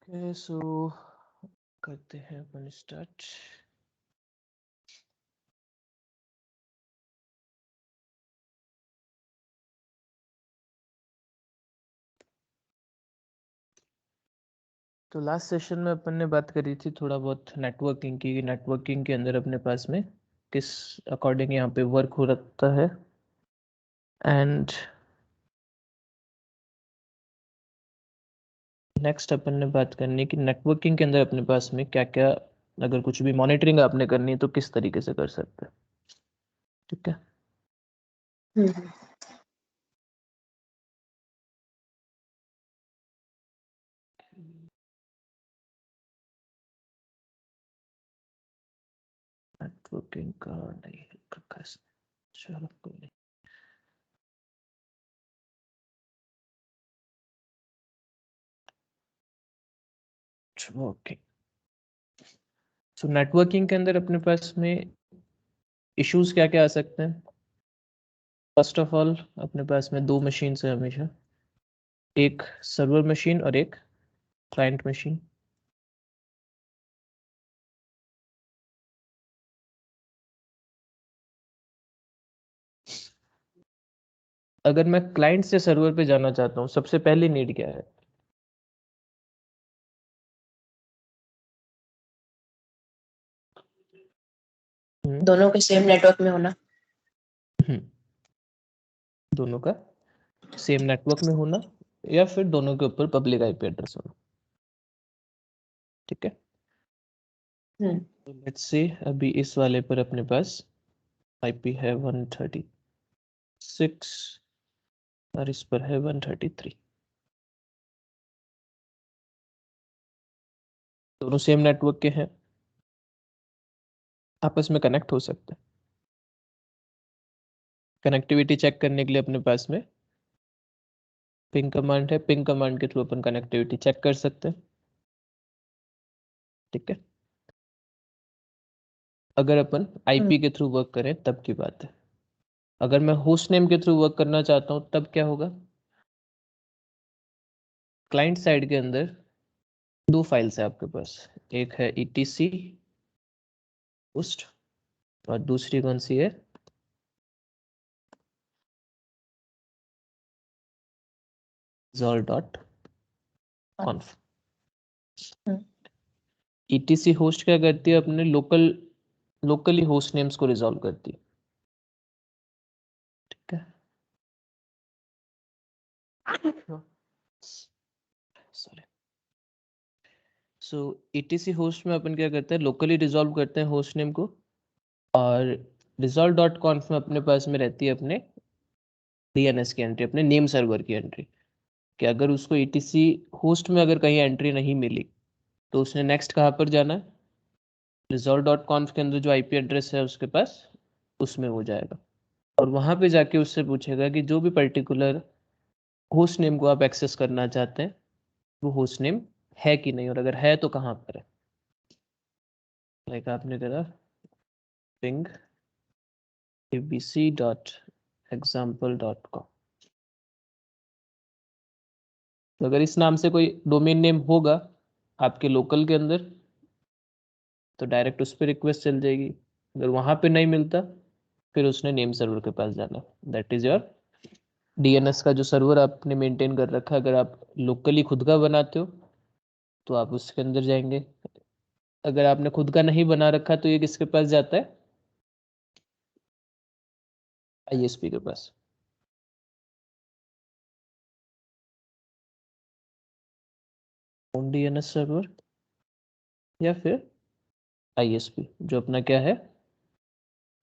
Okay so करते हैं अपन start. तो लास्ट सेशन में अपन ने बात करी थी थोड़ा बहुत नेटवर्किंग की। नेटवर्किंग के अंदर अपने पास में किस अकॉर्डिंग यहाँ पे वर्क हो रहा है एंड नेक्स्ट अपन ने बात करनी कि नेटवर्किंग के अंदर अपने पास में क्या क्या, अगर कुछ भी मॉनिटरिंग आपने करनी है तो किस तरीके से कर सकते हैं। ठीक है, नेटवर्किंग का नहीं रखा है, चलो कोई नहीं। ओके, सो नेटवर्किंग के अंदर अपने पास में इश्यूज क्या क्या आ सकते हैं। फर्स्ट ऑफ ऑल अपने पास में दो मशीन है हमेशा, एक सर्वर मशीन और एक क्लाइंट मशीन। अगर मैं क्लाइंट से सर्वर पे जाना चाहता हूँ, सबसे पहली नीड क्या है? दोनों के सेम नेटवर्क में होना। दोनों का सेम नेटवर्क में होना या फिर दोनों के ऊपर पब्लिक आईपी एड्रेस होना। ठीक है, तो लेट्स से अभी इस वाले पर अपने पास आईपी है 136 और इस पर है 133। दोनों सेम नेटवर्क के हैं, आपस में कनेक्ट हो सकते हैं। कनेक्टिविटी चेक करने के लिए अपने पास में पिंग कमांड है, पिंग कमांड के थ्रू अपन कनेक्टिविटी चेक कर सकते हैं। ठीक है, अगर अपन आईपी के थ्रू वर्क करें तब की बात है। अगर मैं होस्ट नेम के थ्रू वर्क करना चाहता हूं तब क्या होगा? क्लाइंट साइड के अंदर दो फाइल्स है आपके पास, एक है etc होस्ट और दूसरी कौन सी है? resolve.conf। etc होस्ट क्या करती है? अपने लोकली होस्ट नेम्स को रिजॉल्व करती है। ठीक है, सॉरी। सो etc होस्ट में अपन क्या करते हैं? लोकली रिजॉल्व करते हैं होस्ट नेम को, और resolve.conf में अपने पास में रहती है अपने डीएनएस की एंट्री, अपने नेम सर्वर की एंट्री, कि अगर उसको etc होस्ट में अगर कहीं एंट्री नहीं मिली तो उसने नेक्स्ट कहाँ पर जाना है? resolve.conf के अंदर जो आईपी एड्रेस है उसके पास, उसमें वो जाएगा और वहां पे जाके उससे पूछेगा कि जो भी पर्टिकुलर होस्ट नेम को आप एक्सेस करना चाहते हैं वो होस्ट नेम है कि नहीं, और अगर है तो कहाँ पर है। लाइक आपने करा पिंग abc.example.com, तो अगर इस नाम से कोई डोमेन नेम होगा आपके लोकल के अंदर तो डायरेक्ट उस पर रिक्वेस्ट चल जाएगी। अगर वहां पे नहीं मिलता फिर उसने नेम सर्वर के पास जाना। दैट इज योर डीएनएस का जो सर्वर आपने मेंटेन कर रखा है। अगर आप लोकली खुद का बनाते हो तो आप उसके अंदर जाएंगे, अगर आपने खुद का नहीं बना रखा तो ये किसके पास जाता है? आईएसपी के पास। डीएनएस सर्वर या फिर आईएसपी जो अपना क्या है?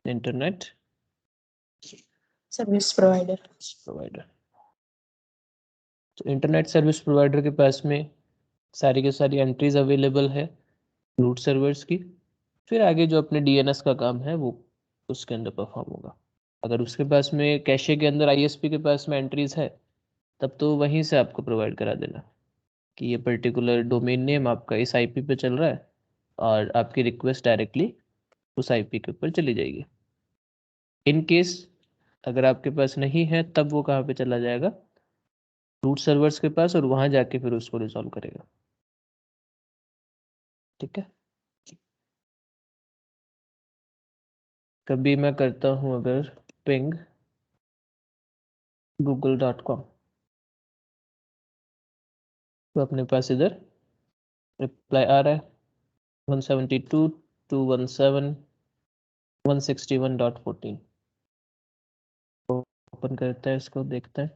Internet service provider. तो इंटरनेट सर्विस प्रोवाइडर के पास में सारी की सारी एंट्रीज अवेलेबल है रूट सर्वर्स की। फिर आगे जो अपने डीएनएस का काम है वो उसके अंदर परफॉर्म होगा। अगर उसके पास में कैशे के अंदर आईएसपी के पास में एंट्रीज है तब तो वहीं से आपको प्रोवाइड करा देना कि ये पर्टिकुलर डोमेन नेम आपका इस आईपी पे चल रहा है और आपकी रिक्वेस्ट डायरेक्टली उस आईपी के ऊपर चली जाएगी। इन केस अगर आपके पास नहीं है तब वो कहाँ पे चला जाएगा? रूट सर्वर्स के पास, और वहां जाके फिर उसको रिजॉल्व करेगा। ठीक है। कभी मैं करता हूँ अगर पिंग google.com, तो अपने पास इधर रिप्लाई आ रहा है 172.217.161.14। ओपन करते हैं इसको, देखते हैं।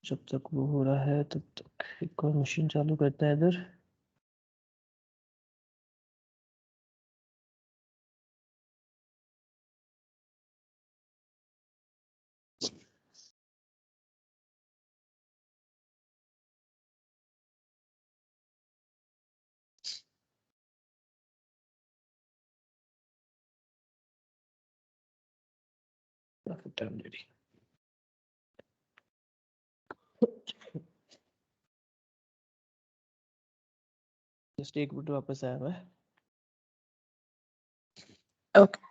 जब तक वो हो रहा है तब तक एक और मशीन चालू करते हैं इधर। काफी टाइम ले रही। जस्ट एक मिनट वापस आया मैं। ओके।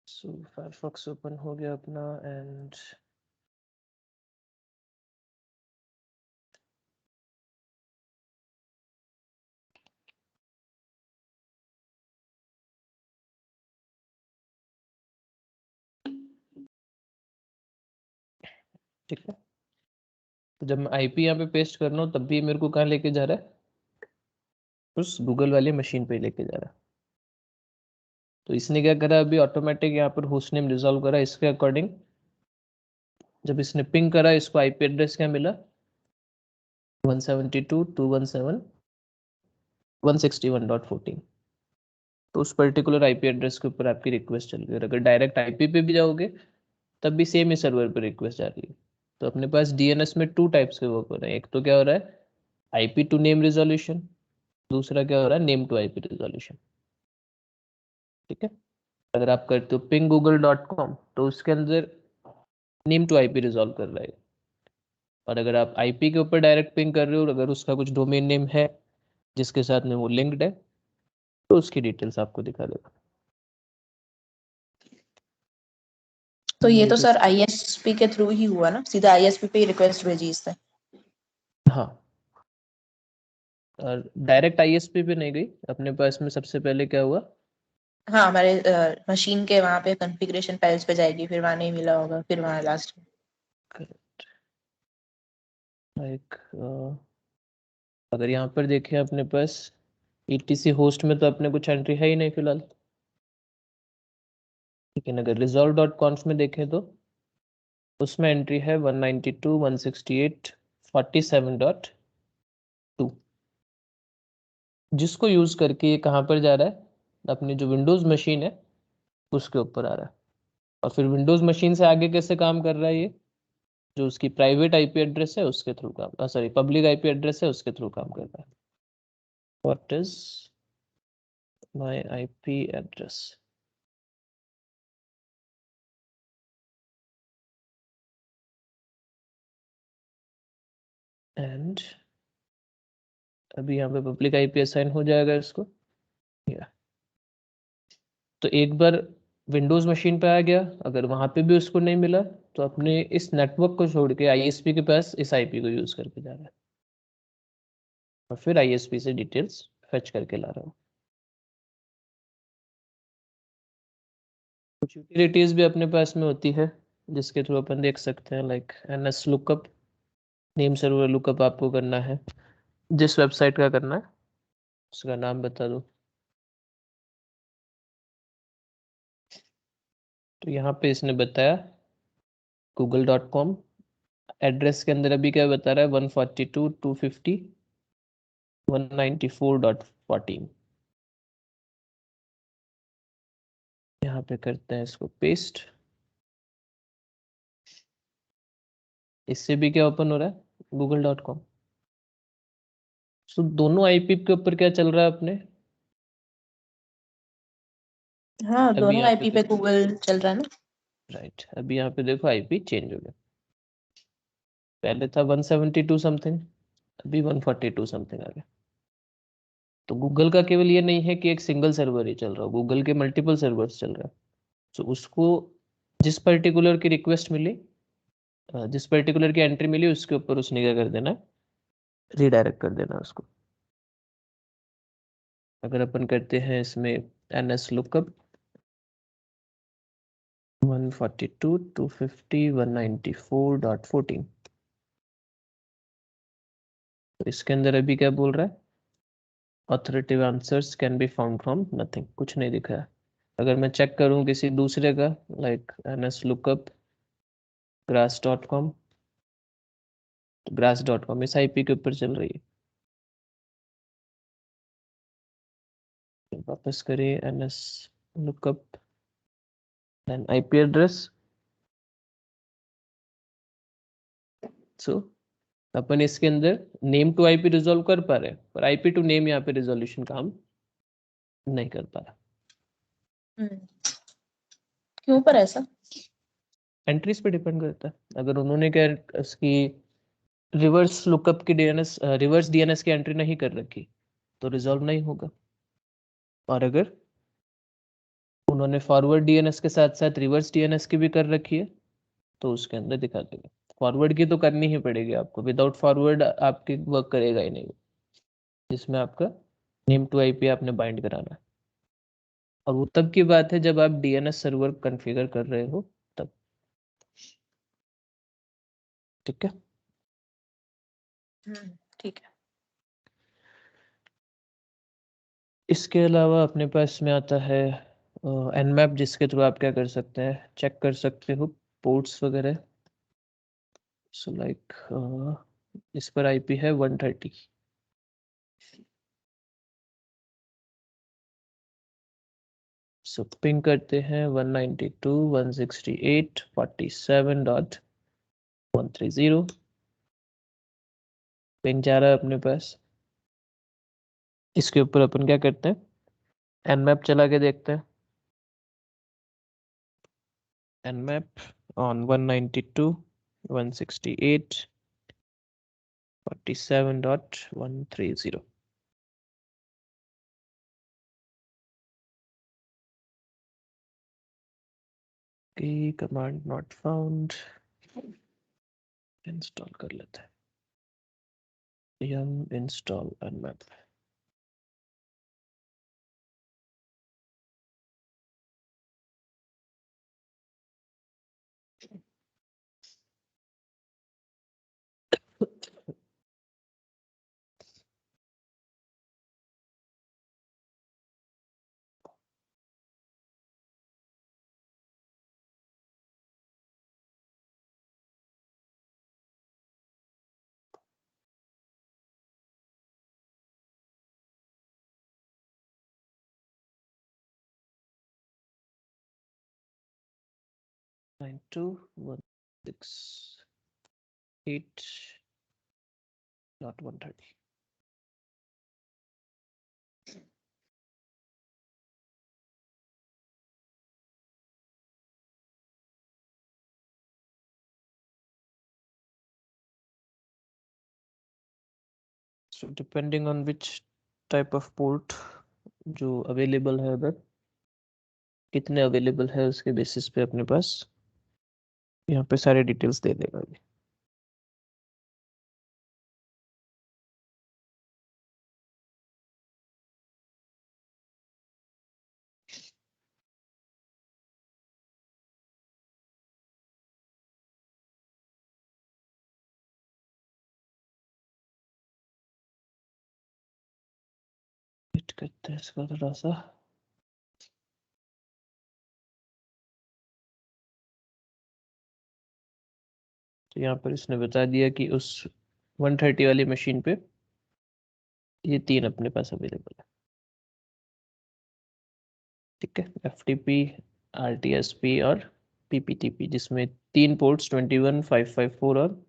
सो फायरफॉक्स ओपन हो गया अपना एंड ठीक है। तो जब मैं आईपी यहाँ पे पेस्ट कर रहा हूँ तब भी मेरे को कहाँ लेके जा रहा है, उस गूगल वाली मशीन पे लेके जा रहा है। तो इसने क्या करा, अभी ऑटोमेटिक यहाँ पर होस्ट नेम रिजॉल्व करा इसके अकॉर्डिंग। जब इसने पिंग करा, इसको आईपी एड्रेस क्या मिला 172.217.161.14। तो उस पर्टिकुलर आईपी एड्रेस के ऊपर आपकी रिक्वेस्ट चल रही है। अगर डायरेक्ट आईपी पे भी जाओगे तब भी सेम ही सर्वर पे रिक्वेस्ट जा रही है। तो अपने पास डीएनएस में 2 टाइप्स के वर्क हो रहे हैं। एक तो क्या हो रहा है आईपी टू नेम रिजोल्यूशन, दूसरा क्या हो रहा है नेम टू आईपी रिजोल्यूशन। ठीक है। अगर आप करते हो पिंग google.com तो उसके अंदर नेम टू आईपी रिजॉल्व कर रहा है। और अगर आप आईपी के ऊपर डायरेक्ट पिंग कर रहे हो, अगर उसका कुछ डोमेन नेम है जिसके साथ में वो लिंक्ड है, तो उसकी डिटेल्स आपको दिखा देगा। तो ये तो सर आईएसपी के थ्रू ही हुआ ना, सीधा आईएसपी पे ही रिक्वेस्ट भेजी इससे? हाँ, और डायरेक्ट आईएसपी पे नहीं गई। अपने पास में सबसे पहले क्या हुआ, हाँ, हमारे मशीन के वहाँ पे कॉन्फ़िगरेशन फाइल्स पे जाएगी, फिर वहाँ नहीं मिला होगा, फिर वहाँ लास्ट में। लाइक अगर यहाँ पर देखें अपने पास ईटीसी होस्ट में तो अपने कुछ एंट्री है ही नहीं फिलहाल। लेकिन अगर resolve.conf में देखें तो उसमें एंट्री है 192.168.47.2, जिसको यूज करके ये कहाँ पर जा रहा है, अपनी जो विंडोज मशीन है उसके ऊपर आ रहा है। और फिर विंडोज मशीन से आगे कैसे काम कर रहा है, ये जो उसकी प्राइवेट आईपी एड्रेस है उसके थ्रू काम, सॉरी पब्लिक आईपी एड्रेस है उसके थ्रू काम कर रहा है। What is my IP address, and अभी यहाँ पे पब्लिक आईपी असाइन हो जाएगा इसको। तो एक बार विंडोज मशीन पे आ गया, अगर वहां पे भी उसको नहीं मिला तो अपने इस नेटवर्क को छोड़ के आईएसपी के पास इस आईपी को यूज करके जा रहा है और फिर आईएसपी से डिटेल्स फेच करके ला रहा हूँ। कुछ यूटिलिटीज भी अपने पास में होती है जिसके थ्रू अपन देख सकते हैं, like NS lookup, name server lookup आपको करना है, जिस वेबसाइट का करना है उसका नाम बता दो। तो यहाँ पे इसने बताया google.com, एड्रेस के अंदर अभी क्या बता रहा है 142.250.194.14। यहाँ पे करते हैं इसको पेस्ट। इससे भी क्या ओपन हो रहा है google.com। सो दोनों आईपी के ऊपर क्या चल रहा है अपने, हाँ, अभी दोनों यहाँ पे आईपी पे देखो, गूगल चल रहा है ना। राइट, अभी यहाँ पे देखो आईपी चेंज हो गया, पहले था 172 समथिंग, अभी 142 समथिंग आ गया। तो गूगल का केवल ये नहीं है कि एक सिंगल सर्वर ही चल रहा हो, गूगल के मल्टीपल सर्वर्स चल रहा है। तो उसको जिस पर्टिकुलर की रिक्वेस्ट मिली, जिस पर्टिकुलर की एंट्री मिली उसके ऊपर उसने क्या कर देना, रीडायरेक्ट कर देना उसको। अगर अपन करते हैं इसमें एनएस लुकअप 142.250.194.14, तो इसके अंदर अभी क्या बोल रहा है, authoritative answers can be found from nothing, कुछ नहीं दिखा है। अगर मैं चेक करूं किसी दूसरे का, लाइक एनएस लुकअप grass.com, तो grass.com इस आईपी के ऊपर चल रही है। वापस करें NS lookup then IP address. So अपन इसके अंदर नेम टू आईपी रिजॉल्व कर पा रहे हैं, पर आईपी टू नेम यहाँ पे रिजोल्यूशन काम नहीं कर पा रहा। क्यों पर ऐसा? एंट्रीज पे डिपेंड करता है। अगर उन्होंने क्या इसकी रिवर्स लुकअप की डीएनएस, रिवर्स डीएनएस की एंट्री नहीं कर रखी तो रिजॉल्व नहीं होगा, और अगर उन्होंने फॉरवर्ड डीएनएस के साथ साथ रिवर्स डीएनएस की भी कर रखी है तो उसके अंदर दिखा देगा। फॉरवर्ड की तो करनी ही पड़ेगी आपको, विदाउट फॉरवर्ड आपकी वर्क करेगा ही नहीं, जिसमें आपका नेम टू आईपी आपने बाइंड कराना है। और वो तब की बात है जब आप डीएनएस सर्वर कॉन्फ़िगर कर रहे हो तब। ठीक है, ठीक है। इसके अलावा अपने पास में आता है nmap, जिसके थ्रू आप क्या कर सकते हैं, चेक कर सकते हो पोर्ट्स वगैरह। सो लाइक इस पर आईपी है 130, सो पिंग करते हैं 192.168.47.130, पिंग जा रहा है अपने पास। इसके ऊपर अपन क्या करते हैं, nmap चला के देखते हैं, nmap on 192.168.47.130। की कमांड नॉट फाउंड, इंस्टॉल कर लेते हैं, yum install nmap। Nine two 168.130। So depending on which type of port जो अवेलेबल है उधर, कितने अवेलेबल है उसके बेसिस पे अपने पास यहाँ पे सारे डिटेल्स दे देगा ये। वेट करते हैं इसका थोड़ा सा। तो यहाँ पर इसने बता दिया कि उस 130 वाली मशीन पे ये 3 अपने पास अवेलेबल है। ठीक है, FTP, RTSP और PPTP, जिसमें 3 पोर्ट्स 21, 554 और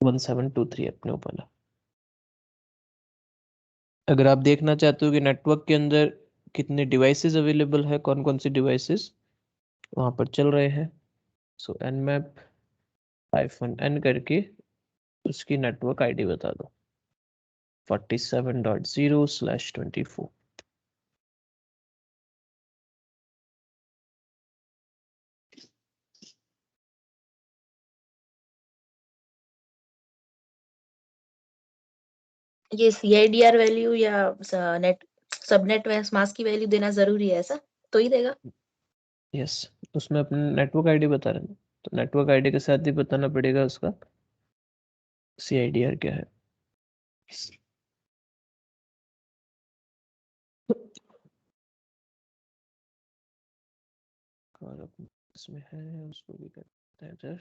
1723 अपने ओपन है। अगर आप देखना चाहते हो कि नेटवर्क के अंदर कितने डिवाइसेस अवेलेबल है, कौन कौन सी डिवाइसेस वहाँ पर चल रहे हैं, सो nmap-n करके उसकी नेटवर्क आईडी बता दो, 47.0/24। ये CIDR वैल्यू या नेट सबनेट मास्क की वैल्यू देना जरूरी है ऐसा? तो ही देगा। यस, उसमें अपने नेटवर्क आईडी बता रहे हैं, तो नेटवर्क आईडी के साथ ही बताना पड़ेगा उसका CIDR क्या है। और इसमें है, उसको भी करते हैं इधर।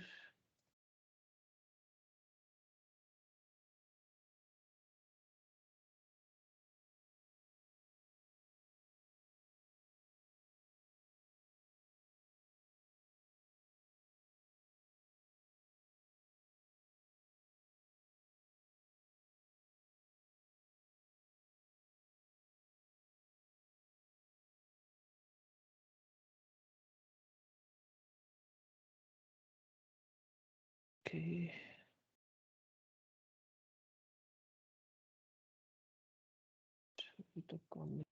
Okay. अभी तक कौन नहीं-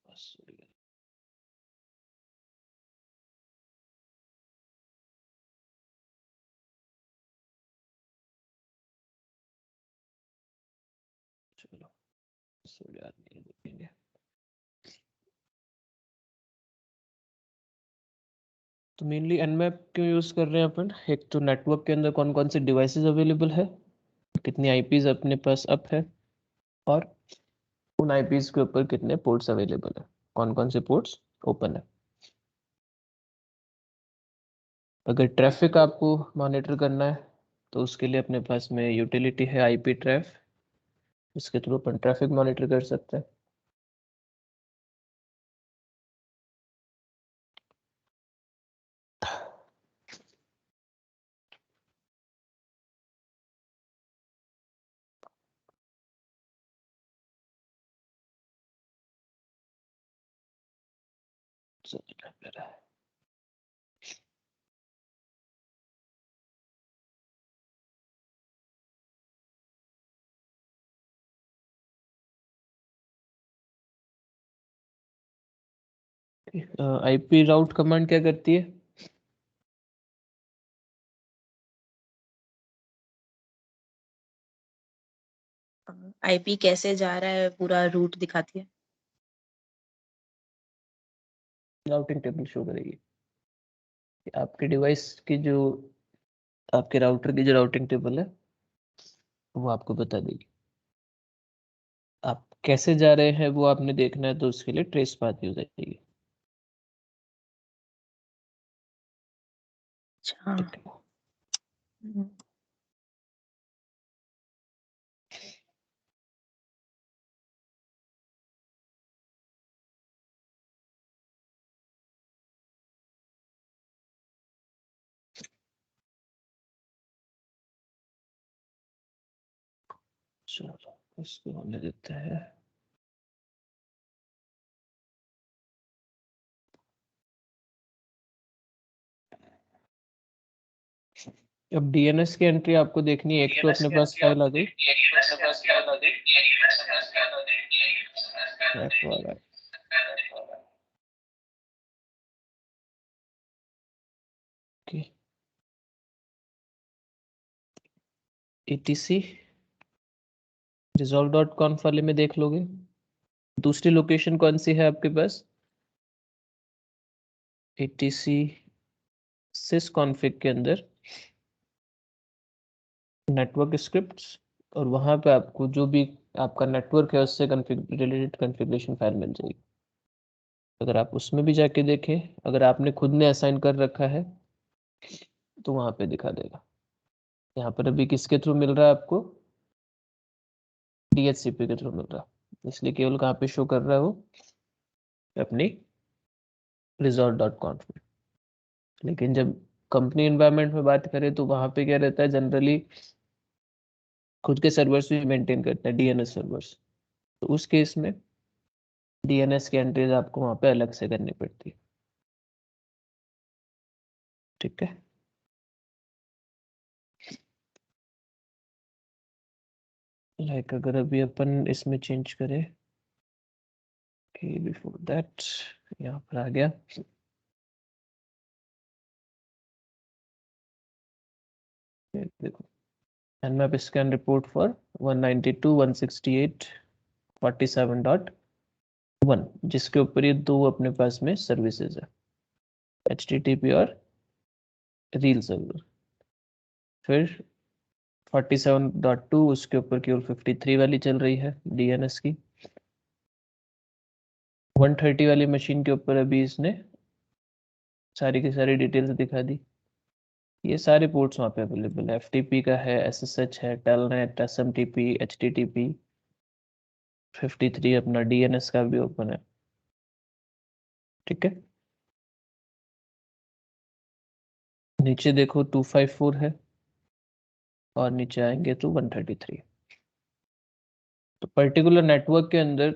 बस हो गया। चलो, सो जाते हैं, देखेंगे। तो मेनली nmap क्यों यूज कर रहे हैं अपन, एक तो नेटवर्क के अंदर कौन कौन से डिवाइसेस अवेलेबल है, कितनी आईपीज अपने पास अप है, और उन आईपीज के ऊपर कितने पोर्ट्स अवेलेबल है, कौन कौन से पोर्ट्स ओपन है। अगर ट्रैफिक आपको मॉनिटर करना है तो उसके लिए अपने पास में यूटिलिटी है IP ट्रैफ, इसके थ्रू अपन ट्रैफिक मॉनिटर कर सकते हैं। चलो, मेरा है। IP राउट कमांड क्या करती है? IP कैसे जा रहा है पूरा रूट दिखाती है। राउटिंग टेबल शो करेगी कि आपके डिवाइस की जो, आपके राउटर की जो राउटिंग टेबल है वो आपको बता देगी। आप कैसे जा रहे हैं वो आपने देखना है, तो उसके लिए ट्रेस पाथ यूज आएगी। अच्छा। ठीक है। हम्म। चलो इसको होने देते हैं। अब डीएनएस की एंट्री आपको देखनी है, एक तो अपने पास फाइल आ गई etc resolve.conf वाले में देख लोगे। दूसरी लोकेशन कौन सी है आपके पास? etc sysconfig के अंदर नेटवर्क स्क्रिप्ट्स, और वहां पे आपको जो भी आपका नेटवर्क है उससे रिलेटेड कॉन्फ़िगरेशन फाइल मिल जाएगी। अगर आप उसमें भी जाके देखें, अगर आपने खुद ने असाइन कर रखा है तो वहां पे दिखा देगा। यहाँ पर अभी किसके थ्रू मिल रहा है आपको? DHCP के थ्रू मिल रहा है, इसलिए केवल कहाँ पे शो कर रहा है वो? अपनी resolve.conf में। लेकिन जब कंपनी एनवायरनमेंट में बात करें तो वहां पे क्या रहता है, जनरली खुद के सर्वर्स भी मेंटेन करते हैं, DNS सर्वर्स। तो उस केस में DNS की एंट्रीज आपको वहां पे अलग से करनी पड़ती है। ठीक है, लाइक अगर अभी अपन इसमें चेंज करें कि बिफोर दैट यहाँ पर आ गया, देखो nmap scan report for 192.168.47.1, जिसके ऊपर ये दो अपने पास में सर्विसेज है, HTTP और रील सर्वर। फिर 47.2 उसके ऊपर केवल 53 वाली चल रही है DNS की। 130 वाली मशीन के ऊपर अभी इसने सारी की सारी डिटेल्स दिखा दी। ये सारे पोर्ट्स वहाँ पे अवेलेबल है, FTP का है, SSH है, टेलनेट, SMTP, HTTP। 53 अपना DNS का भी ओपन है। ठीक है, नीचे देखो 254 है और नीचे आएंगे तो 133। तो पर्टिकुलर नेटवर्क के अंदर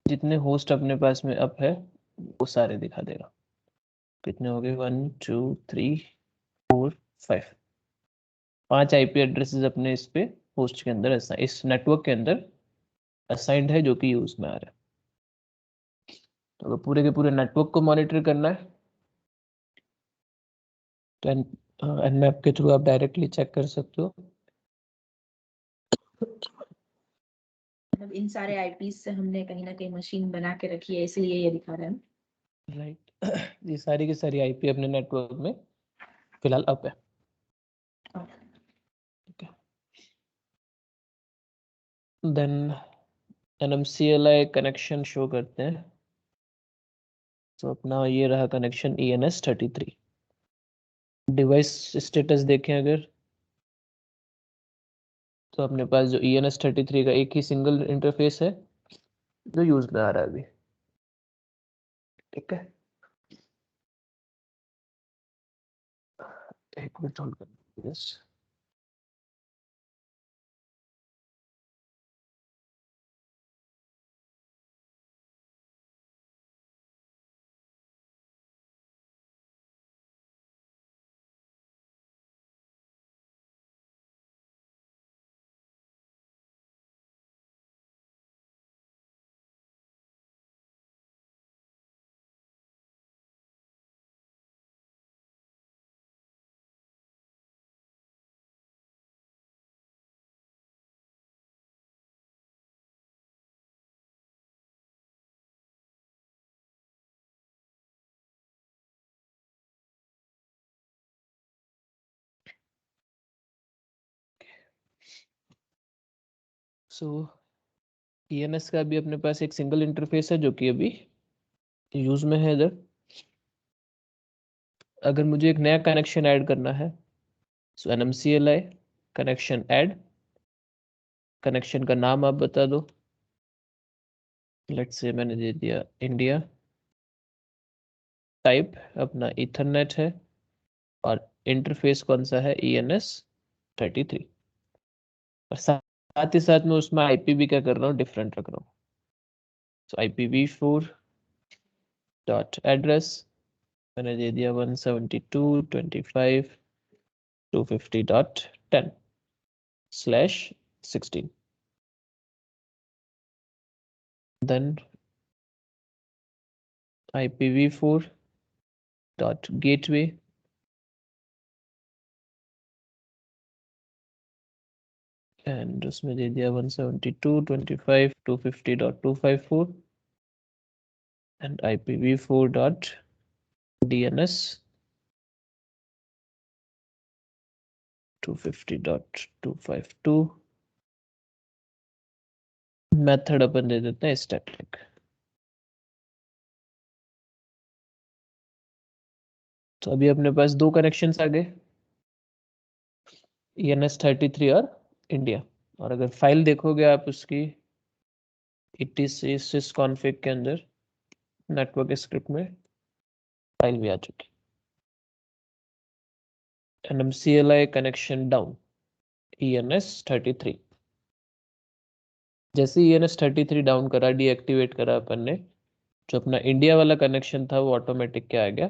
जितने होस्ट अपने पास में अप है वो सारे दिखा देगा। कितने हो गए? 1 2 3 4 5, 5 IP एड्रेसेस अपने इस पे होस्ट के अंदर इस नेटवर्क के अंदर असाइंड है, जो कि यूज में आ रहा है। तो अगर पूरे के पूरे नेटवर्क को मॉनिटर करना है तो nmap के थ्रू आप डायरेक्टली चेक कर सकते हो। मतलब इन सारे आईपीस से हमने कहीं ना कहीं मशीन बना के रखी है, इसलिए ये दिखा रहा है। राइट ये सारी की सारी IP अपने नेटवर्क में फिलहाल अप है। ठीक है, देन NMCLI कनेक्शन शो करते हैं। तो अपना ये रहा कनेक्शन ENS33। डिवाइस स्टेटस देखें अगर, तो अपने पास जो ENS33 का एक ही सिंगल इंटरफेस है जो यूज में आ रहा है अभी। ठीक है, एक मिनट होल्ड कर। यस, सो ENS का भी अपने पास एक सिंगल इंटरफेस है जो कि अभी यूज में है इधर। अगर मुझे एक नया कनेक्शन ऐड करना है, सो NMCLI कनेक्शन ऐड, कनेक्शन का नाम आप बता दो। लेट्स से मैंने दे दिया इंडिया, टाइप अपना ईथरनेट है और इंटरफेस कौन सा है? ENS33। और साथ ही साथ मैं उसमें आईपी भी क्या कर रहा हूँ, डिफरेंट रख रहा हूँ। तो IPv4 डॉट एड्रेस मैंने दे दिया 172.25.250.10/16, then IPv4 dot gateway and उसमें दे दिया 172.25.250.254 and IPv4 dot DNS 250.252 method अपन दे देते हैं स्टैटिक। तो अभी अपने पास दो कनेक्शंस आ गए, ENS33 और इंडिया। और अगर फाइल देखोगे आप उसकी etc sysconfig के अंदर नेटवर्क स्क्रिप्ट में फाइल भी आ चुकी। NMCLI connection down ENS33। जैसे ENS33 डाउन करा, डीएक्टिवेट करा अपन ने, जो अपना इंडिया वाला कनेक्शन था वो ऑटोमेटिक क्या आ गया,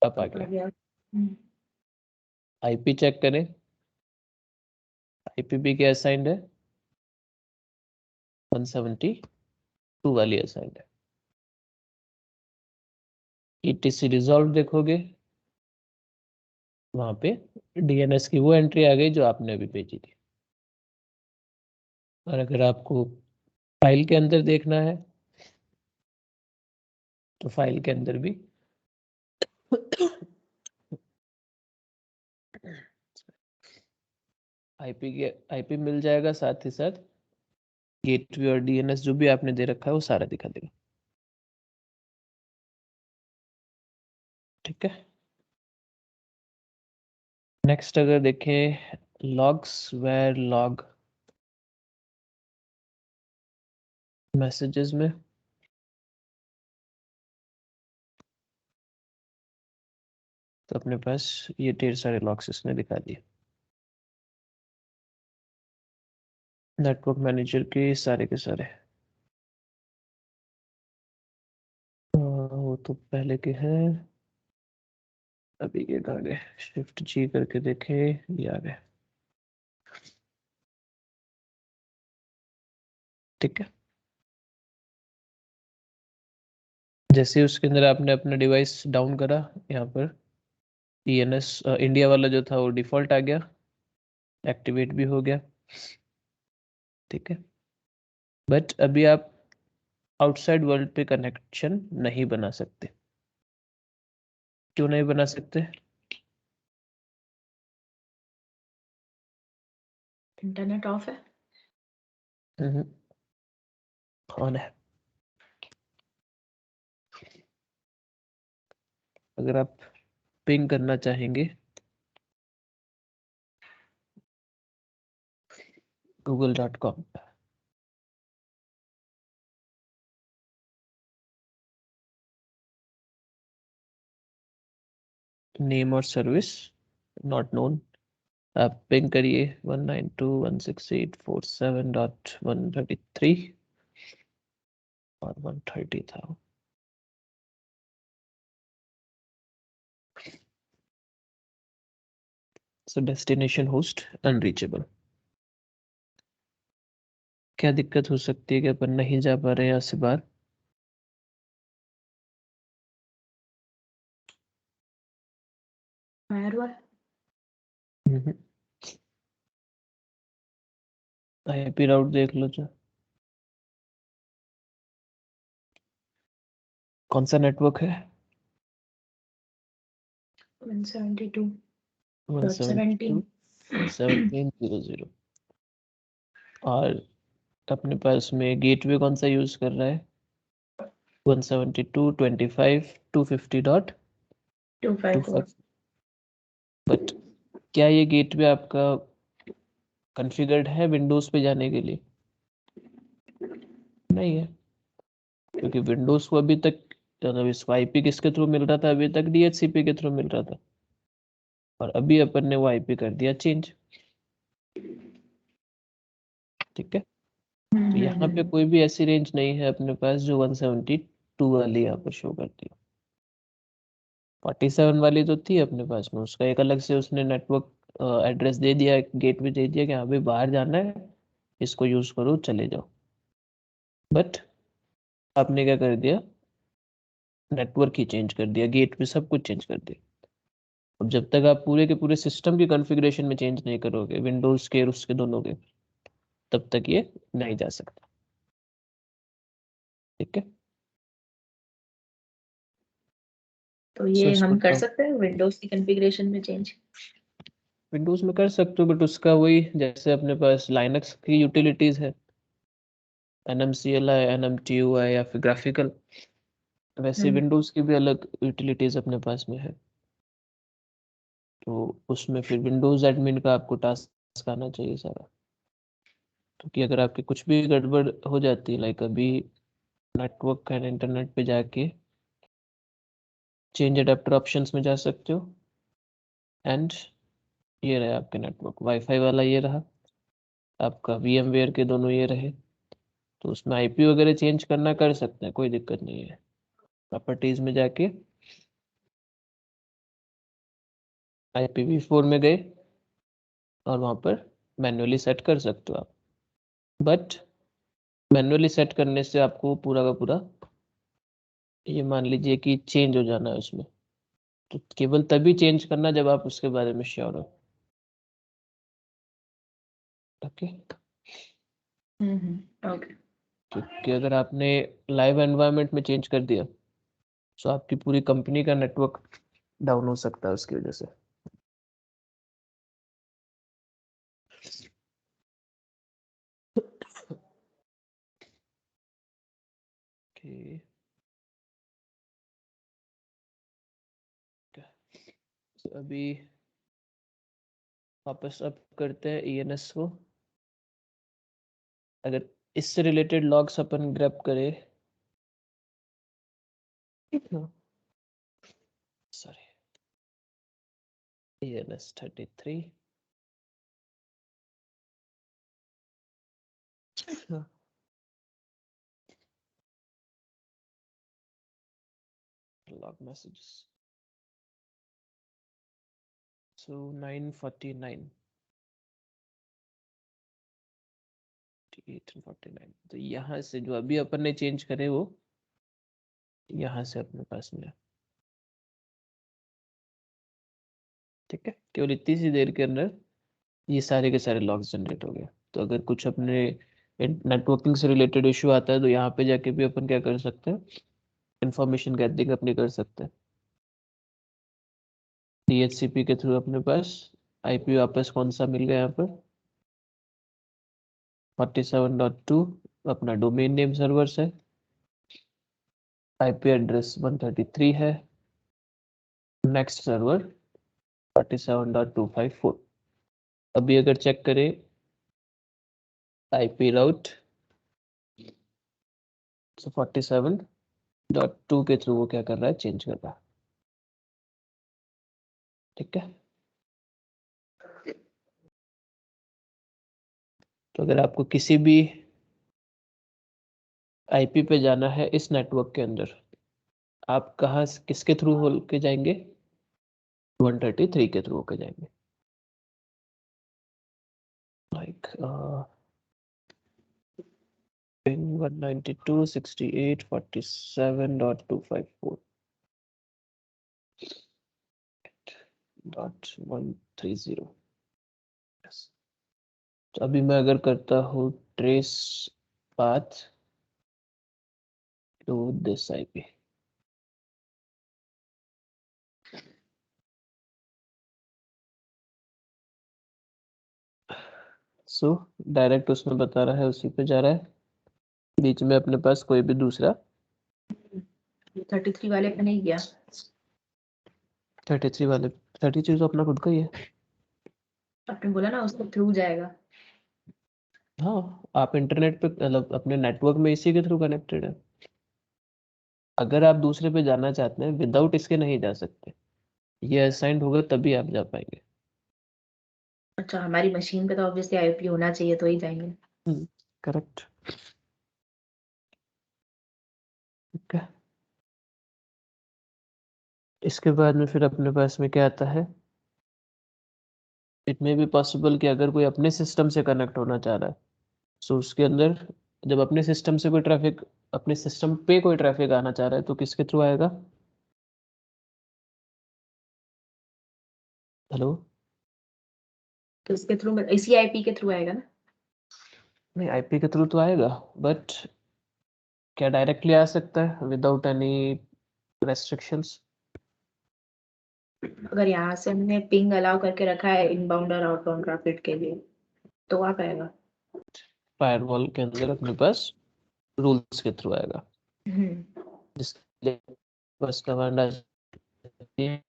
अप आ गया। आईपी चेक करें, आईपी भी क्या असाइंड है, 172 वाली असाइंड है। ETC रिजॉल्व देखोगे, वहां पे DNS की वो एंट्री आ गई जो आपने अभी भेजी थी। और अगर आपको फाइल के अंदर देखना है तो फाइल के अंदर भी आईपी मिल जाएगा, साथ ही साथ गेटवे और DNS जो भी आपने दे रखा है वो सारा दिखा देगा। ठीक है, नेक्स्ट अगर देखें लॉग्स, वेयर लॉग मैसेजेस में, तो अपने पास ये ढेर सारे लॉग्स इसने दिखा दिए। नेटवर्क मैनेजर के सारे वो तो पहले के हैं, अभी के कहाँ गए, शिफ्ट जी करके देखे, ये आ गए। ठीक है, जैसे उसके अंदर आपने अपना डिवाइस डाउन करा, यहाँ पर ENS इंडिया वाला जो था वो डिफॉल्ट आ गया, एक्टिवेट भी हो गया। ठीक है, बट अभी आप आउटसाइड वर्ल्ड पे कनेक्शन नहीं बना सकते। क्यों नहीं बना सकते? इंटरनेट ऑफ है। ऑन है। अगर आप पिंग करना चाहेंगे google.com, नेम और सर्विस नॉट नोन, आप पिंग करिए 192.168.47.133 और 130 था। सो डेस्टिनेशन होस्ट अनरीचेबल। क्या दिक्कत हो सकती है कि अपन नहीं जा पा रहे हैं यहाँ से बाहर? आईपी राउट देख लो, जो कौन सा नेटवर्क है? 172.17.00। और अपने पास में गेटवे कौन सा यूज कर रहा है? 172.25.250.254। बट क्या ये गेटवे आपका कॉन्फ़िगर्ड है विंडोज पे जाने के लिए? नहीं है, क्योंकि विंडोज को अभी तक, मतलब इसको आईपी किसके थ्रू मिल रहा था अभी तक? DHCP के थ्रू मिल रहा था, और अभी अपन ने वो आईपी कर दिया चेंज। ठीक है। तो यहाँ पे कोई भी ऐसी रेंज नहीं है अपने पास जो 172 वाली यहाँ पर शो करती है। 47 वाली तो थी अपने पास में, उसका एक अलग से उसने नेटवर्क एड्रेस दे दिया, गेट भी दे दिया कि हाँ भाई बाहर जाना है, इसको यूज करो चले जाओ। बट आपने क्या कर दिया, नेटवर्क ही चेंज कर दिया, गेट पे सब कुछ चेंज कर दिया। अब जब तक आप पूरे के पूरे सिस्टम की कॉन्फ़िगरेशन में चेंज नहीं करोगे, विंडोज के और उसके दोनों के, तब तक ये नहीं जा सकता। ठीक है। तो ये इसको हम कर सकते हैं विंडोज की कॉन्फ़िगरेशन में चेंज? विंडोज में कर सकते हो, बट उसका वही जैसे अपने पास लाइनक्स की यूटिलिटीज है, NMCL है, NMTU है या फिर ग्राफिकल, वैसे विंडोज की भी अलग यूटिलिटीज अपने पास में है। तो उसमें फिर विंडोज एडमिन का आपको टास्क आना चाहिए सारा। क्योंकि अगर आपकी कुछ भी गड़बड़ हो जाती है, लाइक अभी नेटवर्क एंड इंटरनेट पे जाके चेंज अडेप्टर ऑप्शंस में जा सकते हो, एंड ये रहा आपके नेटवर्क, वाईफाई वाला ये रहा आपका, VMware के दोनों ये रहे। तो उसमें IP वगैरह चेंज करना कर सकते हैं, कोई दिक्कत नहीं है। प्रॉपर्टीज में जाके IPv4 में गए और वहाँ पर मैन्युअली सेट कर सकते हो आप। बट मैन्युअली सेट करने से आपको पूरा का पूरा ये मान लीजिए कि चेंज हो जाना है उसमें, तो केवल तभी चेंज करना जब आप उसके बारे में श्योर हो। ओके। ओके। क्योंकि अगर आपने लाइव एनवायरनमेंट में चेंज कर दिया तो आपकी पूरी कंपनी का नेटवर्क डाउन हो सकता है उसकी वजह से। Okay. तो अभी वापस अब करते हैं ENS को। अगर इससे रिलेटेड लॉग्स अपन ग्रैब करें, sorry, ENS 33, log messages, so 949, 8 and 49, तो यहाँ से जो अभी अपन ने चेंज करे वो यहाँ से अपने पास में है। ठीक है, केवल इतनी सी देर के अंदर ये सारे के सारे लॉग्स जनरेट हो गए। तो अगर कुछ अपने नेटवर्किंग से रिलेटेड इशू आता है तो यहाँ पे जाके भी अपन क्या कर सकते हैं, इंफॉर्मेशन गैदरिंग अपनी कर सकते हैं। DHCP के थ्रू अपने पास IP वापस कौन सा मिल गया यहाँ पर, 47.2 अपना डोमेन नेम सर्वर्स है, IP एड्रेस 133 है, नेक्स्ट सर्वर 47.254। अभी अगर चेक करें IP राउट, तो 47.2 के थ्रू वो क्या कर रहा है, चेंज कर रहा है। ठीक है। तो अगर आपको किसी भी IP पे जाना है इस नेटवर्क के अंदर, आप कहाँ किसके थ्रू होके जाएंगे, 133 के थ्रू होके जाएंगे। लाइक 192.68.47.254.130। तो अभी मैं अगर करता हूँ trace path to this IP, so direct उसमें बता रहा है उसी पे जा रहा है, बीच में अपने पास कोई भी दूसरा 33 वाले पे नहीं गया। 33 वाले, 33 तो अपना खुद का ही है। आपने बोला ना उसके थ्रू जाएगा। हाँ, आप इंटरनेट पे मतलब अपने नेटवर्क में इसी के थ्रू कनेक्टेड है। अगर आप दूसरे पे जाना चाहते हैं विदाउट इसके नहीं जा सकते, ये असाइंड होगा तभी आप जा पाएंगे। अच्छा, हमारी मशीन पे तो ऑब्वियसली IP होना चाहिए तो ही जाएंगे। करेक्ट। ठीक है, इसके बाद में फिर अपने पास में क्या आता है, इट मे बी पॉसिबल कि अगर कोई अपने सिस्टम से कनेक्ट होना चाह रहा है, सो उसके अंदर जब अपने सिस्टम से कोई ट्रैफिक, अपने सिस्टम पे कोई ट्रैफिक आना चाह रहा है तो किसके थ्रू आएगा? हेलो? तो इसके थ्रू इसी आईपी के थ्रू आएगा ना? नहीं, आईपी के थ्रू तो आएगा, बट क्या डायरेक्टली आ सकता है विदाउट एनी रेस्ट्रिक्शंस? अगर यहाँ से हमने पिंग अलाउ करके रखा है इनबाउंड और आउटबाउंड ट्रैफिक के लिए तो आ पाएगा। फायरवॉल के अंदर अपने पास रूल्स के थ्रू आएगा, हम्म। जिसके लिए बस कमांड आ जाती है।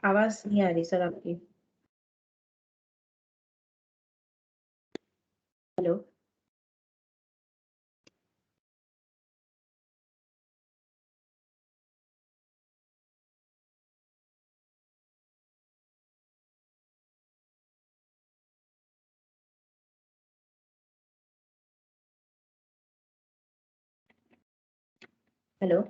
आवाज नहीं आ रही सर आपकी। Hello? Hello?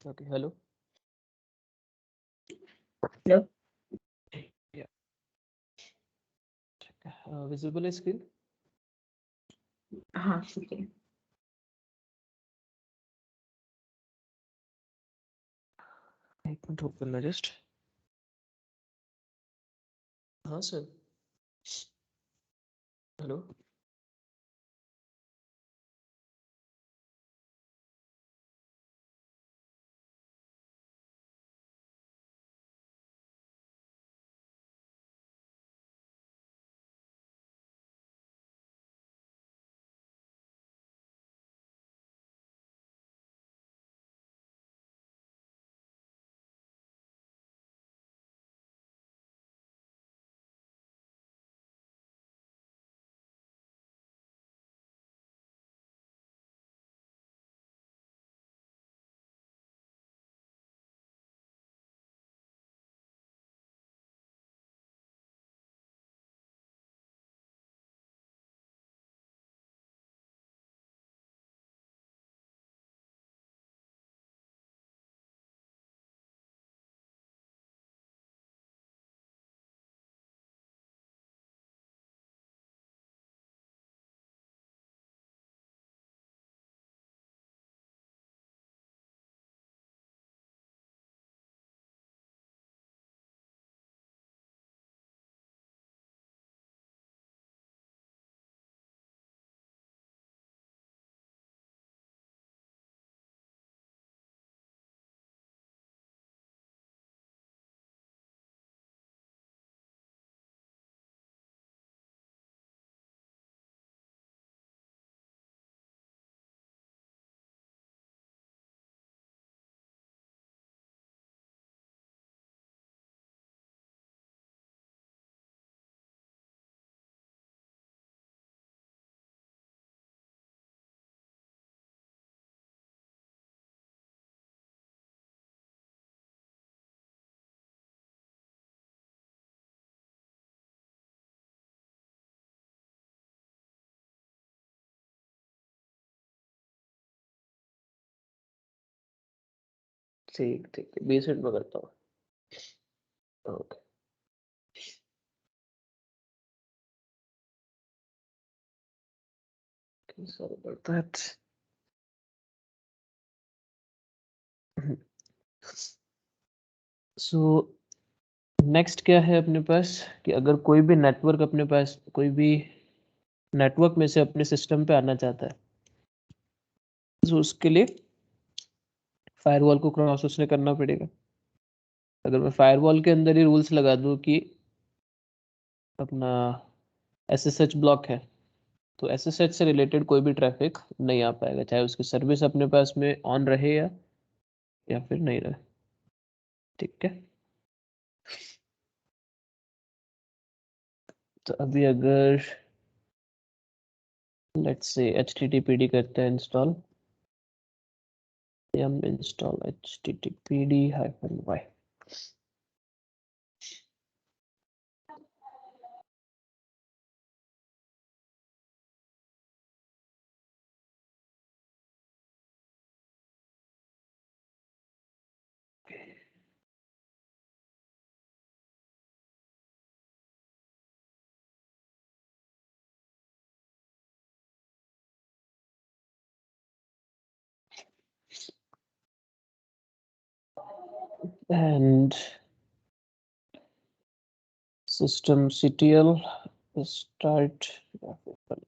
Okay, hello. Hello? Yeah. Visible है screen? हाँ ठीक है. एक मिनट होल्ड करना जस्ट. हाँ सर. हेलो. ठीक ठीक 20 मिनट में करता हूँ. Okay. Sorry about that. So next क्या है अपने पास कि अगर कोई भी नेटवर्क अपने पास कोई भी नेटवर्क में से अपने सिस्टम पे आना चाहता है तो उसके लिए फायरवॉल को क्रॉस उसने करना पड़ेगा. अगर मैं फायरवॉल के अंदर ही रूल्स लगा दूं कि अपना SSH ब्लॉक है तो SSH से रिलेटेड कोई भी ट्रैफिक नहीं आ पाएगा, चाहे उसकी सर्विस अपने पास में ऑन रहे या फिर नहीं रहे. ठीक है. तो अभी अगर लेट्स से HTTPD करते हैं install, yum install httpd-y. And system CTL start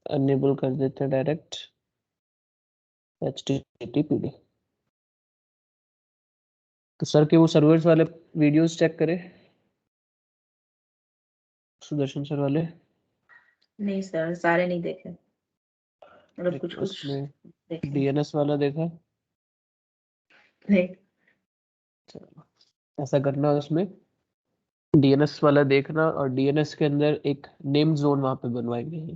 enable कर देते हैं डायरेक्ट HTTPD. तो सर के वो सर्वर्स वाले वीडियोस चेक करें, सुदर्शन सर वाले. नहीं सर, सारे नहीं देखे. मतलब कुछ कुछ उसमें देखे. DNS वाला देखा. नहीं. ऐसा करना उसमें DNS वाला देखना और DNS के अंदर एक नेम जोन वहां पे बनवाएंगे.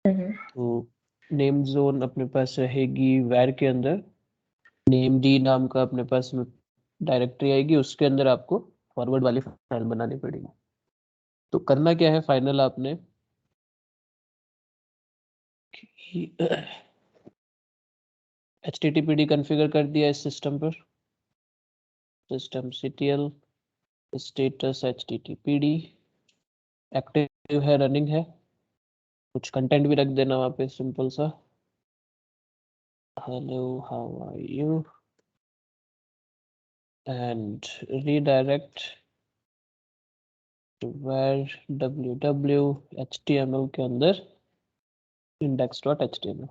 तो नेम जोन अपने पास रहेगी वैर के अंदर, नेम डी नाम का अपने पास में डायरेक्टरी आएगी, उसके अंदर आपको फॉरवर्ड वाली फाइल बनानी पड़ेगी. तो करना क्या है फाइनल आपने HTTPD कॉन्फ़िगर कर दिया इस सिस्टम पर, system CTL status HTTPD active है, रनिंग है, कुछ कंटेंट भी रख देना वहाँ पे सिंपल सा, hello how are you, and redirect to where www HTML के अंदर index.html।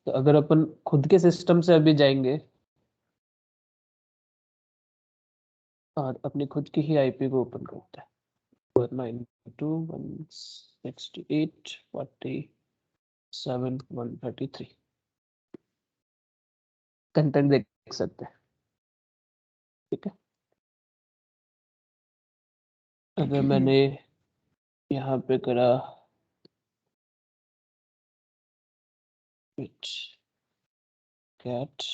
तो अगर अपन खुद के सिस्टम से अभी जाएंगे और अपनी खुद की ही आईपी को ओपन करते हैं 192.168.47.133 कंटेंट देख सकते हैं। ठीक है, अगर मैंने यहाँ पे करा cat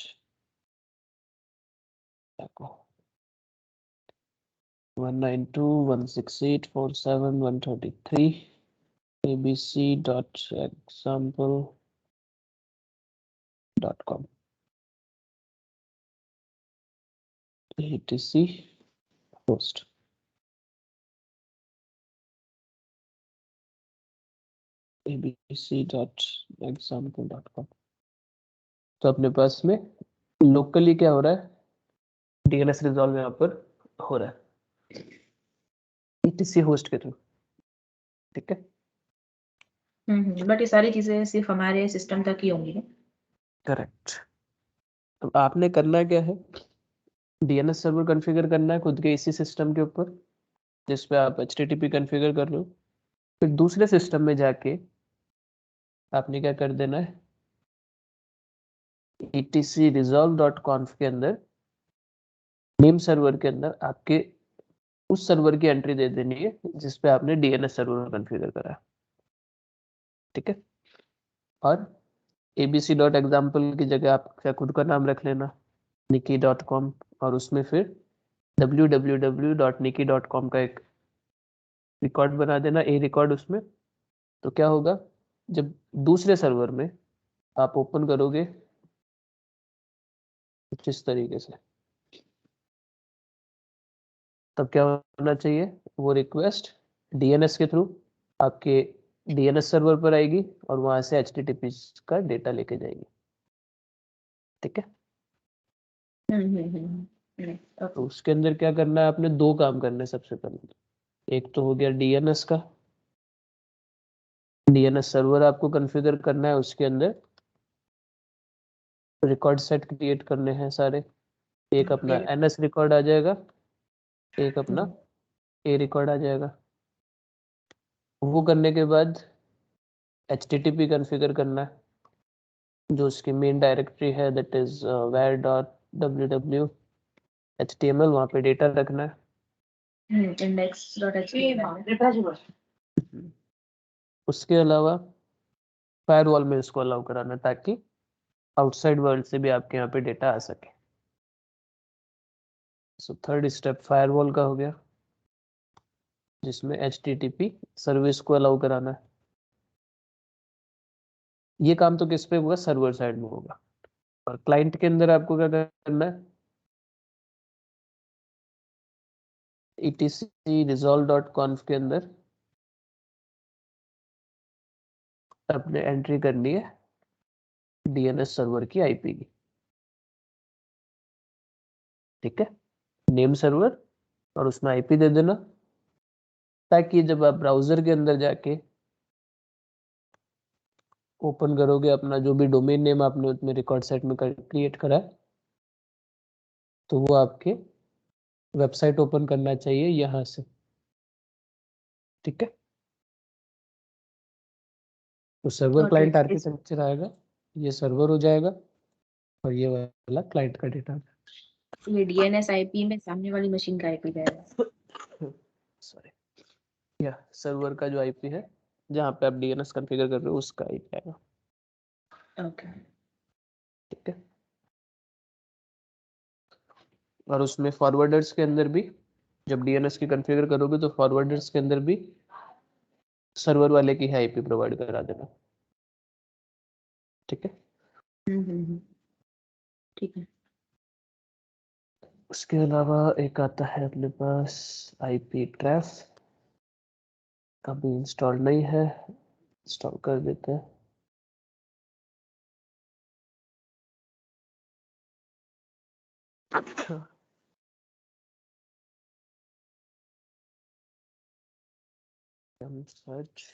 echo 192.168.47.133 abc.example.com etc host abc.example.com। तो अपने पास में लोकली क्या हो रहा है, डीएनएस रिजॉल्व यहाँ पर हो रहा है etc होस्ट के थ्रू। ठीक है, बट ये सारी चीजें सिर्फ हमारे सिस्टम तक ही होंगी ना? करेक्ट। अब आपने करना क्या है, डीएनएस सर्वर कॉन्फ़िगर करना है खुद के इसी सिस्टम के ऊपर जिस पे आप HTTP कॉन्फ़िगर कर रहे हो। फिर दूसरे सिस्टम में जाके आपने क्या कर देना है, etc resolve.conf के अंदर नेम सर्वर के अंदर आपके उस सर्वर की एंट्री दे देनी है जिस पे आपने डीएनएस सर्वर कॉन्फ़िगर करा है। ठीक है, और abc.example की जगह आप क्या खुद का नाम रख लेना nikki.com और उसमें फिर www.nikki.com का एक रिकॉर्ड बना देना, ए रिकॉर्ड उसमें। तो क्या होगा, जब दूसरे सर्वर में आप ओपन करोगे कुछ इस तरीके से, तब क्या होना चाहिए, वो रिक्वेस्ट डीएनएस के थ्रू आपके डीएनएस सर्वर पर आएगी और वहां से HTTP का डेटा लेके जाएगी। ठीक है, तो उसके अंदर क्या करना है, आपने दो काम करने हैं सबसे पहले। एक तो हो गया डीएनएस का, डीएनएस सर्वर आपको कॉन्फ़िगर करना है, उसके अंदर रिकॉर्ड सेट क्रिएट करने हैं सारे। एक अपना एनएस रिकॉर्ड आ जाएगा, एक अपना ए रिकॉर्ड आ जाएगा। वो करने के बाद HTTP कॉन्फ़िगर करना है, जो उसकी मेन डायरेक्टरी है दैट इज where.ww HTML, वहाँ पे डेटा रखना है। index.html उसके अलावा फायरवॉल में इसको अलाउ कराना ताकि आउटसाइड वर्ल्ड से भी आपके यहाँ पे डेटा आ सके। सो थर्ड स्टेप फायरवॉल का हो गया जिसमें HTTP सर्विस को अलाउ कराना है। ये काम तो किस पे होगा, सर्वर साइड में होगा। और क्लाइंट के अंदर आपको क्या करना है, etc resolve.conf के अंदर आपने एंट्री करनी है डीएनएस सर्वर की आईपी की। ठीक है, नेम सर्वर और उसमें आईपी दे देना ताकि जब आप ब्राउजर के अंदर जाके ओपन करोगे अपना जो भी डोमेन नेम आपने उसमें रिकॉर्ड सेट में क्रिएट करा है, तो वो आपके वेबसाइट ओपन करना चाहिए यहाँ से। ठीक है, तो सर्वर क्लाइंट आर्किटेक्चर आएगा, ये सर्वर हो जाएगा और ये वाला क्लाइंट का डेटा। ये डीएनएस आईपी में सामने वाली मशीन का आईपी जाएगा। सॉरी, या सर्वर का जो आईपी है जहाँ पे आप डीएनएस कॉन्फ़िगर कर रहे हो उसका आईपी आएगा। ओके, ठीक है, और उसमें फॉरवर्डर्स के अंदर भी जब डीएनएस की कॉन्फ़िगर करोगे तो फॉरवर्डर्स के अंदर भी सर्वर वाले की आईपी प्रोवाइड करा देना। ठीक है। ठीक है। उसके अलावा एक आता है अपने पास आईपी ट्रैफ, अभी इंस्टॉल नहीं है, इंस्टॉल कर देते हैं। अच्छा, हम search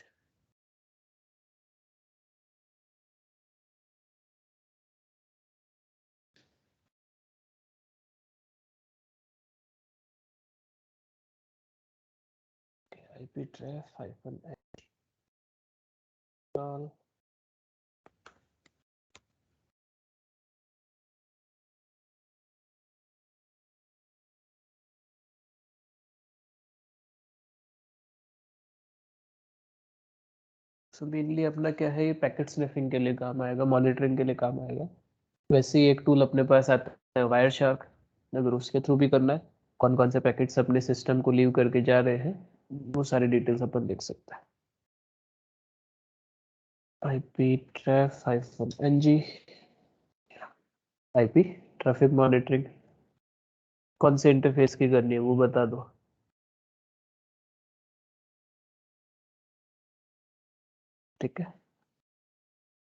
IP traf hyphen install. So mainly अपना क्या है, ये पैकेट स्निफिंग के लिए काम आएगा, मॉनिटरिंग के लिए काम आएगा। वैसे ही एक टूल अपने पास आता है वायर शार्क, अगर उसके थ्रू भी करना है, कौन कौन से पैकेट्स अपने सिस्टम को लीव करके जा रहे हैं, वो सारी डिटेल्स अपन देख सकते हैं। IP traf hyphen NG, IP traffic monitoring, कौन से इंटरफेस की करनी है वो बता दो। ठीक है,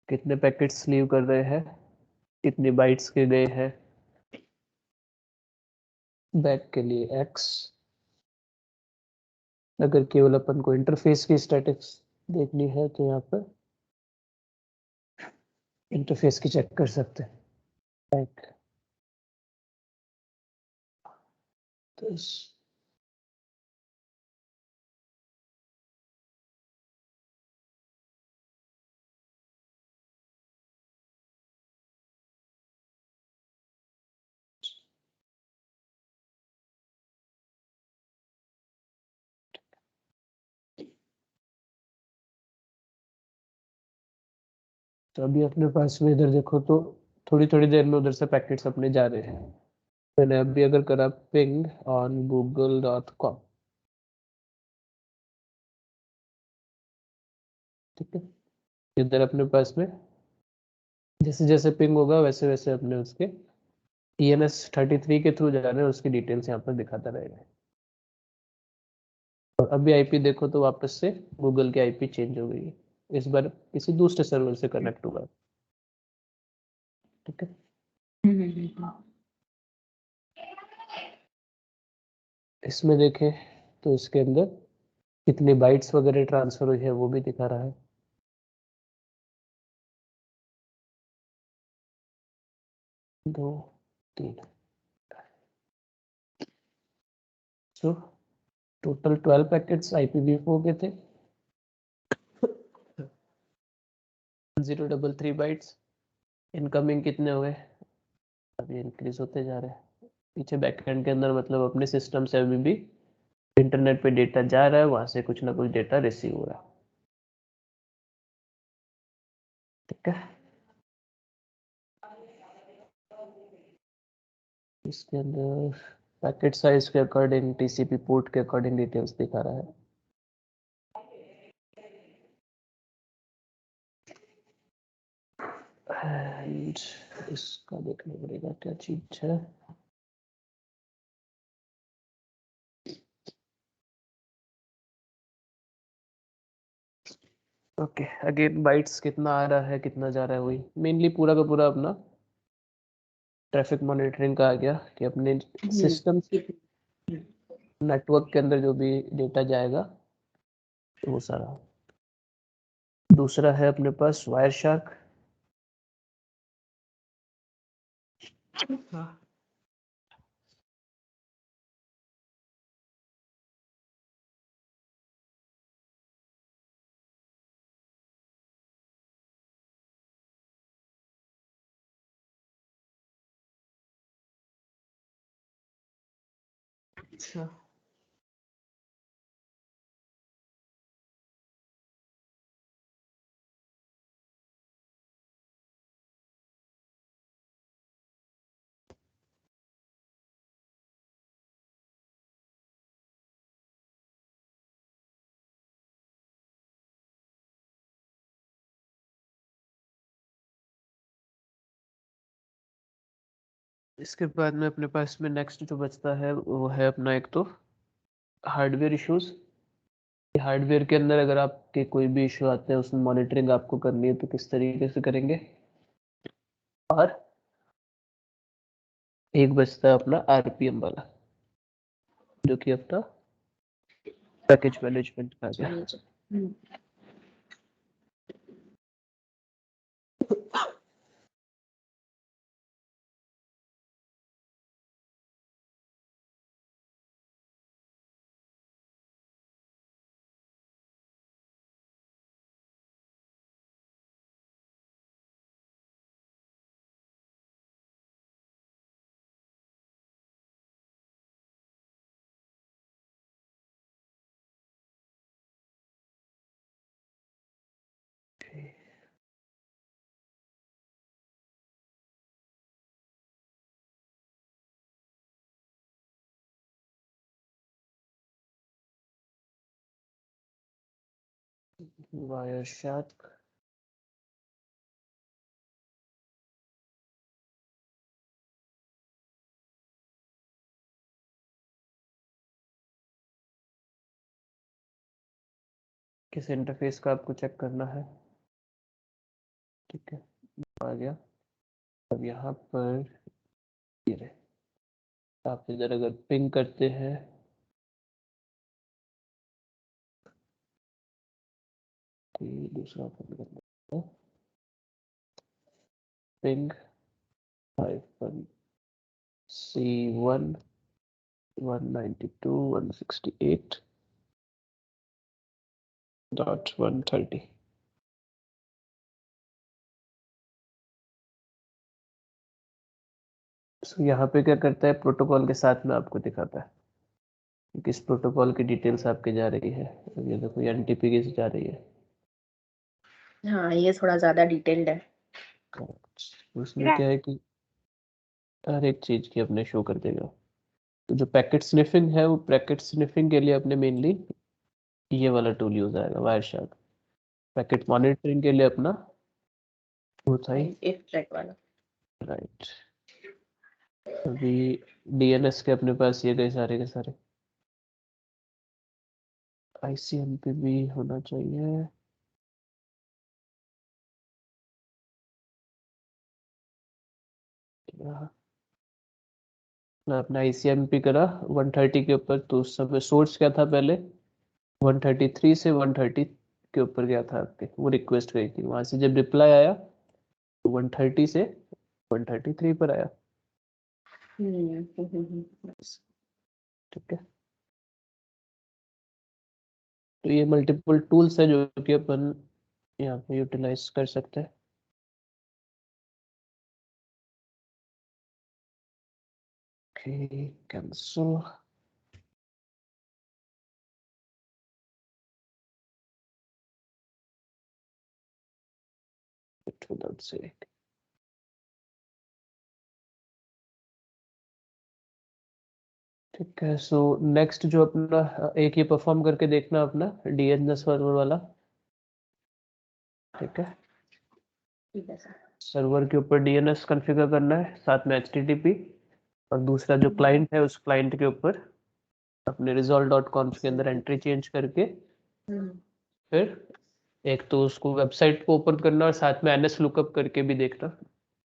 कितने पैकेट्स लीव कर रहे हैं, कितने बाइट्स के गए हैं, बैक के लिए एक्स। अगर केवल अपन को इंटरफेस की स्टैटिक्स देखनी है तो यहाँ पर इंटरफेस की चेक कर सकते हैं। बैक तो अभी अपने पास में इधर देखो तो थोड़ी थोड़ी देर में उधर से पैकेट्स अपने जा रहे हैं। मैंने अभी अगर करा पिंग ऑन google.com, ठीक है, इधर अपने पास में जैसे जैसे पिंग होगा वैसे वैसे अपने उसके ENS33 के थ्रू जा रहे हैं, उसकी डिटेल्स यहाँ पर दिखाता रहेगा। और अभी आईपी देखो तो वापस से गूगल की आईपी चेंज हो गई है, इस बार किसी दूसरे सर्वर से कनेक्ट हुआ। ठीक है, इसमें देखें तो इसके अंदर कितनी बाइट्स वगैरह ट्रांसफर हुई है वो भी दिखा रहा है। 2 3, सो टोटल 12 पैकेट्स IPv4 के थे, 033 बाइट्स। इनकमिंग कितने हुए, अभी इंक्रीज होते जा रहे हैं पीछे बैकएंड के अंदर, मतलब अपने सिस्टम से अभी भी इंटरनेट पे डेटा जा रहा है, वहां से कुछ ना कुछ डेटा रिसीव हो रहा है। ठीक है, इसके अंदर पैकेट साइज के अकॉर्डिंग, TCP पोर्ट के अकॉर्डिंग डिटेल्स दिखा रहा है। एंड इसका देखना पड़ेगा क्या चीज है। ओके, अगेन बाइट्स कितना आ रहा है कितना जा रहा है, वही मेनली पूरा का पूरा अपना ट्रैफिक मॉनिटरिंग का आ गया कि अपने सिस्टम नेटवर्क के अंदर जो भी डेटा जाएगा तो वो सारा। दूसरा है अपने पास वायर शार्क। हाँ। अच्छा, इसके बाद में अपने पास में नेक्स्ट जो बचता है वो है अपना एक तो हार्डवेयर इश्यूज। हार्डवेयर के अंदर अगर आपके कोई भी इशू आते हैं उसमें मॉनिटरिंग आपको करनी है तो किस तरीके से करेंगे। और एक बचता है अपना आरपीएम वाला जो कि अपना पैकेज मैनेजमेंट का गया। वायरशार्क किस इंटरफेस का आपको चेक करना है। ठीक है, आ गया। अब यहाँ पर ये रहे, आप इधर अगर पिंग करते हैं तो ये दूसरा ओपन करना है, पिंग -C1 192.168.130। तो यहाँ पे क्या करता है, प्रोटोकॉल के साथ में आपको दिखाता है कि किस प्रोटोकॉल की डिटेल्स आपके जा रही है। ये देखो एनटीपी की जा रही है। हाँ, ये थोड़ा ज्यादा डिटेल्ड है। उसमें क्या है कि हर एक चीज की अपने शो कर देगा। तो जो पैकेट स्निफिंग है वो पैकेट स्निफिंग के लिए अपने मेनली ये वाला टूल यूज आएगा, वायरशार्क। पैकेट मॉनिटरिंग के लिए अपना वो था ही इफ ट्रैक वाला। राइट। अभी डीएनएस के अपने पास ये गए सारे के सारे। आईसीएमपी भी होना चाहिए। मैं अपना आईसीएमपी करा 130 के ऊपर, तो उस समय सोर्स क्या था पहले 133 से 130 के ऊपर गया था आपके, वो रिक्वेस्ट गई थी। वहां से जब रिप्लाई आया तो 130 से 133 पर आया। ठीक है, तो ये मल्टीपल टूल्स है जो कि अपन यहाँ पे यूटिलाइज कर सकते हैं। Okay, cancel. विदाउट से ठीक है। सो नेक्स्ट जो अपना एक ये परफॉर्म करके देखना अपना डीएनएस सर्वर वाला। ठीक है, ठीक है सर। सर्वर के ऊपर डीएनएस कॉन्फ़िगर करना है, साथ में एचटीटीपी। और दूसरा जो क्लाइंट है उस क्लाइंट के ऊपर अपने resolve.conf के अंदर एंट्री चेंज करके फिर एक तो उसको वेबसाइट को ओपन करना और साथ में एनएस लुकअप करके भी देखना।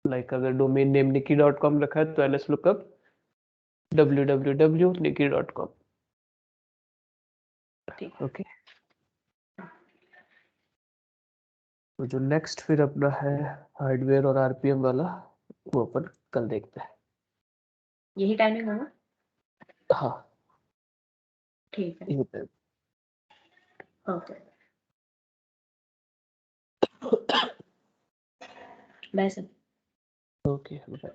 लाइक अगर डोमेन नेम nikki.com रखा है तो एनएस लुकअप www.nikki.com। ओके, तो जो नेक्स्ट फिर अपना है हार्डवेयर और आरपीएम वाला वो अपन कल देखते हैं। यही टाइमिंग होगा। हाँ, ठीक है, ये time. Okay, bye sir. Okay, bye.